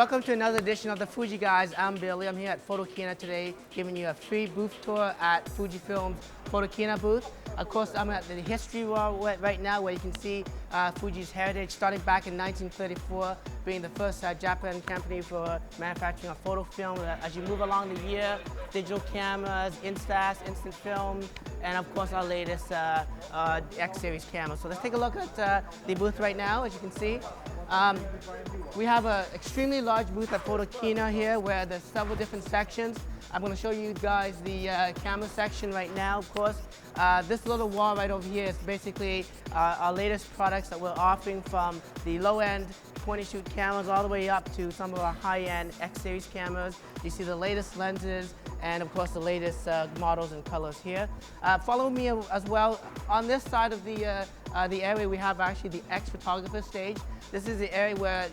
Welcome to another edition of the Fuji Guys. I'm Billy. I'm here at Photokina today, giving you a free booth tour at Fujifilm's Photokina booth. Of course, I'm at the history wall right now, where you can see Fuji's heritage, starting back in 1934, being the first Japanese company for manufacturing a photo film. As you move along the year, digital cameras, Instax, instant film, and of course our latest X-series camera. So let's take a look at the booth right now. As you can see, we have an extremely large booth at Photokina here, where there's several different sections. I'm going to show you guys the camera section right now. Of course, this little wall right over here is basically our latest products that we're offering, from the low-end point-and-shoot cameras all the way up to some of our high-end X-series cameras. You see the latest lenses and, of course, the latest models and colors here. Follow me as well. On this side of the area, we have actually the X-photographer stage. This is the area where,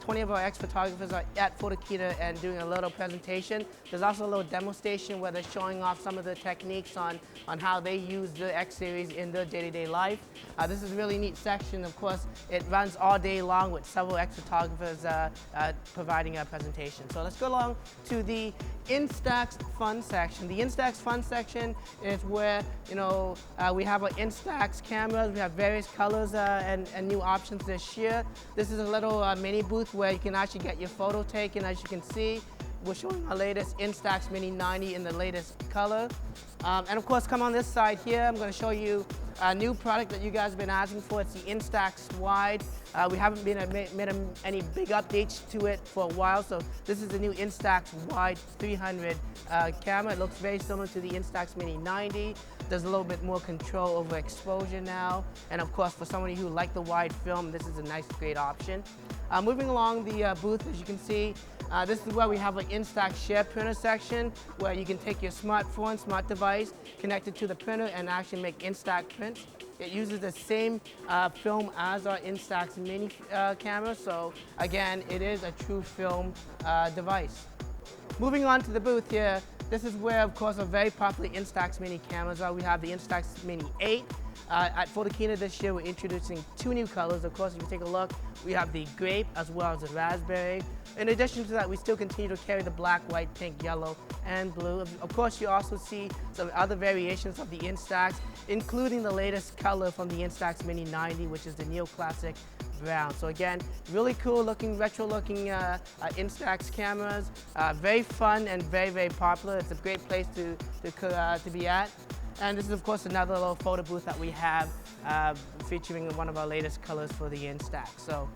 20 of our X-photographers are at Photokina and doing a little presentation. There's also a little demo station where they're showing off some of the techniques on how they use the X-series in their day-to-day life. This is a really neat section. Of course, it runs all day long with several X-photographers providing a presentation. So let's go along to the Instax Fun section. The Instax Fun section is where, we have our Instax cameras. We have various colors and new options this year. This is a little mini booth where you can actually get your photo taken. As you can see, we're showing our latest Instax Mini 90 in the latest color. And of course, come on this side here, I'm going to show you a new product that you guys have been asking for. It's the Instax Wide. We haven't made any big updates to it for a while, so this is the new Instax Wide 300 camera. It looks very similar to the Instax Mini 90. There's a little bit more control over exposure now, and of course, for somebody who likes the wide film, this is a nice, great option. Moving along the booth, as you can see, this is where we have an Instax Share Printer section, where you can take your smartphone, smart device, connect it to the printer, and actually make Instax prints. It uses the same film as our Instax Mini camera, so again, it is a true film device. Moving on to the booth here, this is where, of course, our very popular Instax Mini cameras are. We have the Instax Mini 8. At Photokina this year, we're introducing two new colors. Of course, if you take a look, we have the grape as well as the raspberry. In addition to that, we still continue to carry the black, white, pink, yellow, and blue. Of course, you also see some other variations of the Instax, including the latest color from the Instax Mini 90, which is the neoclassic brown. So again, really cool looking, retro looking Instax cameras. Very fun and very, very popular. It's a great place to be at. And this is, of course, another little photo booth that we have featuring one of our latest colors for the Instax. So,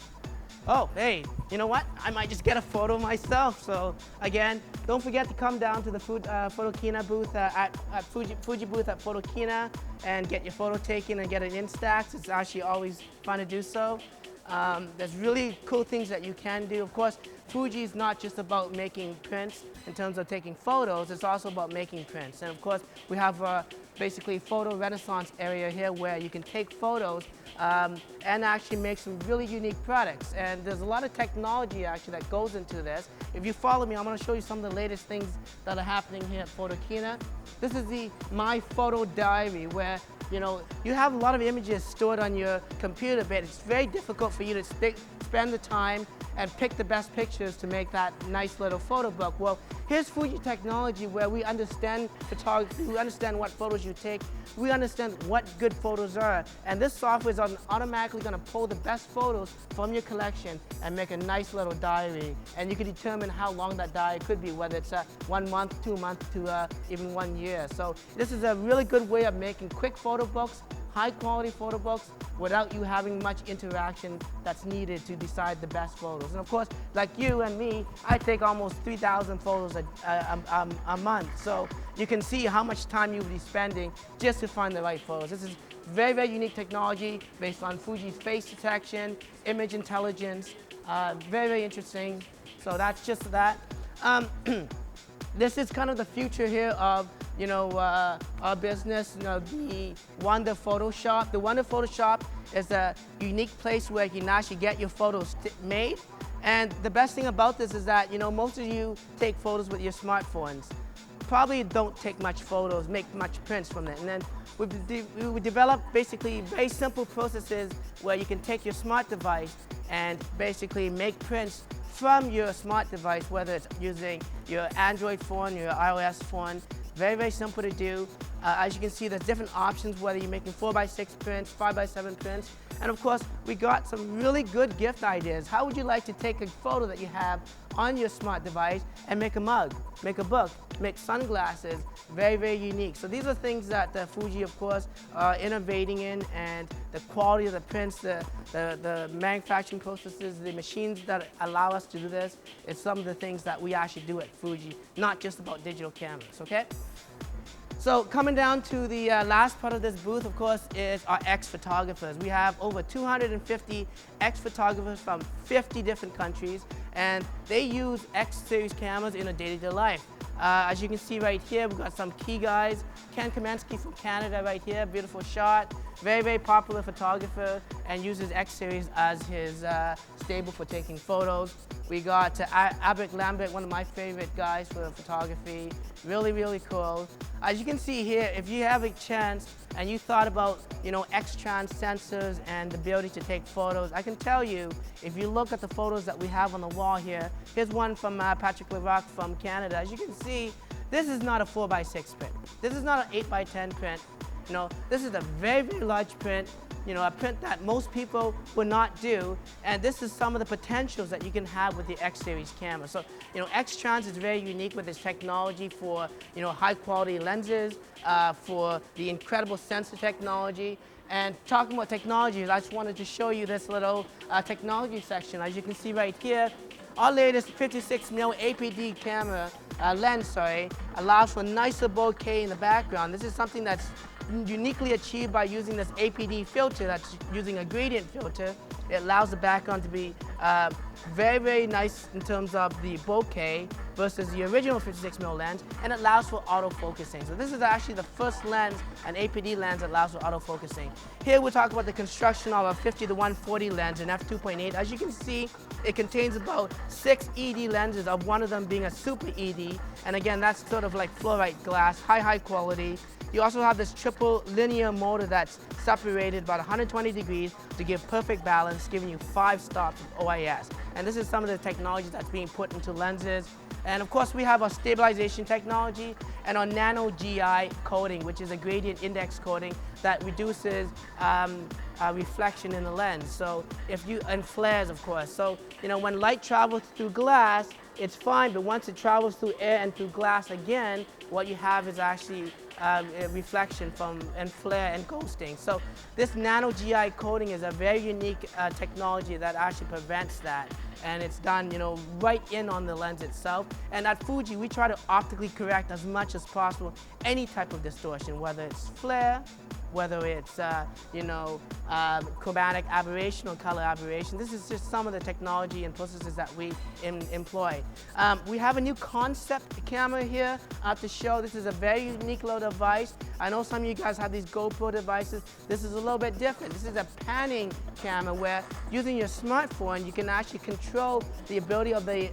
oh, hey, you know what? I might just get a photo myself. So again, don't forget to come down to the Photokina booth at Fuji booth at Photokina and get your photo taken and get an Instax. It's actually always fun to do so. There's really cool things that you can do. Of course, Fuji is not just about making prints in terms of taking photos, it's also about making prints. And of course, we have basically photo renaissance area here, where you can take photos and actually make some really unique products. And there's a lot of technology actually that goes into this. If you follow me, I'm going to show you some of the latest things that are happening here at Photokina. This is the My Photo Diary, where you have a lot of images stored on your computer, but it's very difficult for you to spend the time and pick the best pictures to make that nice little photo book. Well, here's Fuji technology, where we understand photography, we understand what photos you take, we understand what good photos are, and this software is automatically going to pull the best photos from your collection and make a nice little diary. And you can determine how long that diary could be, whether it's 1 month, 2 months, to even 1 year. So this is a really good way of making quick photo books, high quality photo books, without you having much interaction that's needed to decide the best photos. And of course, like you and me, I take almost 3,000 photos a month. So you can see how much time you'll be spending just to find the right photos. This is very, very unique technology based on Fuji's face detection, image intelligence. Very, very interesting. So that's just that. This is kind of the future here of our business, the Wonder Photoshop. The Wonder Photoshop is a unique place where you can actually get your photos made. And the best thing about this is that, most of you take photos with your smartphones. Probably don't take much photos, make much prints from it. And then we developed basically very simple processes where you can take your smart device and basically make prints from your smart device, whether it's using your Android phone, your iOS phone. Very, very simple to do. As you can see, there's different options, whether you're making 4x6 prints, 5x7 prints. And of course, we got some really good gift ideas. How would you like to take a photo that you have on your smart device and make a mug, make a book, make sunglasses? Very, very unique. So these are things that Fuji, of course, are innovating in, and the quality of the prints, the manufacturing processes, the machines that allow us to do this, is some of the things that we actually do at Fuji, not just about digital cameras, okay? So coming down to the last part of this booth, of course, is our ex-photographers. We have over 250 ex-photographers from 50 different countries, and they use X-series cameras in a day-to-day life. As you can see right here, we've got some key guys. Ken Kamensky from Canada right here, beautiful shot. Very, very popular photographer and uses X-series as his stable for taking photos. We got Albert Lambert, one of my favorite guys for photography. Really, really cool. As you can see here, if you have a chance and you thought about, X-trans sensors and the ability to take photos, I can tell you, if you look at the photos that we have on the wall here, here's one from Patrick Lerock from Canada. As you can see, this is not a 4x6 print. This is not an 8x10 print. This is a very, very large print, a print that most people would not do, and this is some of the potentials that you can have with the X-series camera. So, X-Trans is very unique with its technology for, high-quality lenses, for the incredible sensor technology. And talking about technology, I just wanted to show you this little technology section. As you can see right here, our latest 56mm APD camera lens, allows for nicer bokeh in the background. This is something that's uniquely achieved by using this APD filter that's using a gradient filter. It allows the background to be very, very nice in terms of the bokeh versus the original 56mm lens, and it allows for autofocusing. So this is actually the first lens, an APD lens that allows for autofocusing. Here we'll talk about the construction of a 50-140 lens in f2.8. As you can see, it contains about 6 ED lenses, of one of them being a super ED, and again, that's sort of like fluorite glass, high quality. You also have this triple linear motor that's separated about 120 degrees to give perfect balance, giving you 5 stops of OIS. And this is some of the technology that's being put into lenses. And of course, we have our stabilization technology and our nano GI coating, which is a gradient index coating that reduces reflection in the lens. So and flares, of course. So, when light travels through glass, it's fine, but once it travels through air and through glass again, what you have is actually a reflection and flare and ghosting. So this nano GI coating is a very unique technology that actually prevents that, and it's done right in on the lens itself. And at Fuji, we try to optically correct as much as possible any type of distortion, whether it's flare, whether it's chromatic aberration or color aberration. This is just some of the technology and processes that we employ. We have a new concept camera here to show. This is a very unique little device. I know some of you guys have these GoPro devices. This is a little bit different. This is a panning camera where using your smartphone, you can actually control the ability of the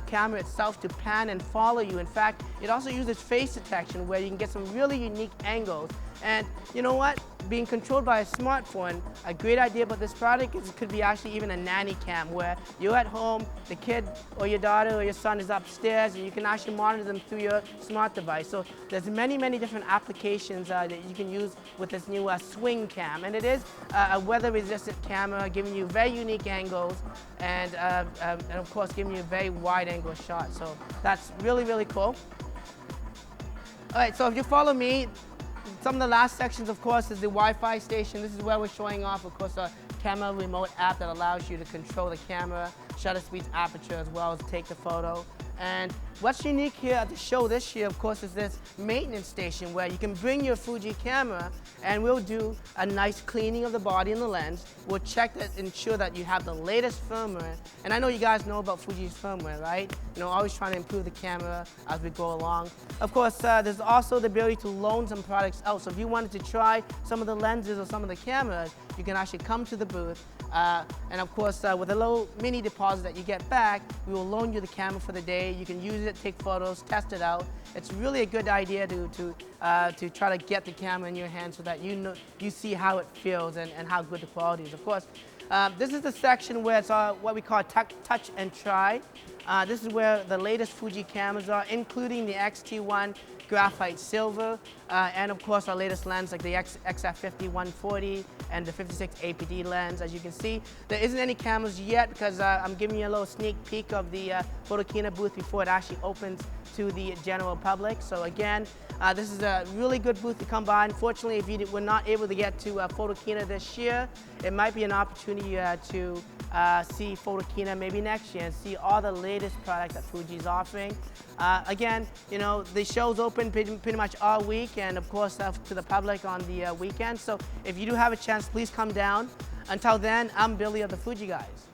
camera itself to pan and follow you. In fact, it also uses face detection where you can get some really unique angles. And you know what? Being controlled by a smartphone, a great idea about this product is it could be actually even a nanny cam where you're at home, the kid or your daughter or your son is upstairs, and you can actually monitor them through your smart device. So there's many, many different applications that you can use with this new swing cam. And it is a weather-resistant camera, giving you very unique angles and of course giving you a very wide-angle shot. So that's really, really cool. All right, so if you follow me, some of the last sections, of course, is the Wi-Fi station. This is where we're showing off, of course, a camera remote app that allows you to control the camera, shutter speeds, aperture, as well as take the photo. And what's unique here at the show this year, of course, is this maintenance station where you can bring your Fuji camera and we'll do a nice cleaning of the body and the lens. We'll check that, ensure that you have the latest firmware. And I know you guys know about Fuji's firmware, right? Always trying to improve the camera as we go along. Of course, there's also the ability to loan some products out. So if you wanted to try some of the lenses or some of the cameras, you can actually come to the booth. And of course, with a little mini deposit that you get back, we will loan you the camera for the day. You can use it, take photos, test it out. It's really a good idea to try to get the camera in your hand so that you see how it feels and how good the quality is. Of course, This is the section where it's what we call touch and try. This is where the latest Fuji cameras are, including the X-T1 graphite silver, and of course our latest lens like the XF50 140 and the 56 APD lens. As you can see, there isn't any cameras yet because I'm giving you a little sneak peek of the Photokina booth before it actually opens to the general public. So again, this is a really good booth to come by. Unfortunately, if you were not able to get to Photokina this year, it might be an opportunity to see Photokina maybe next year and see all the latest products that Fuji's offering. Again, you know, the show's open pretty much all week, and of course to the public on the weekend. So if you do have a chance, please come down. Until then, I'm Billy of the Fuji Guys.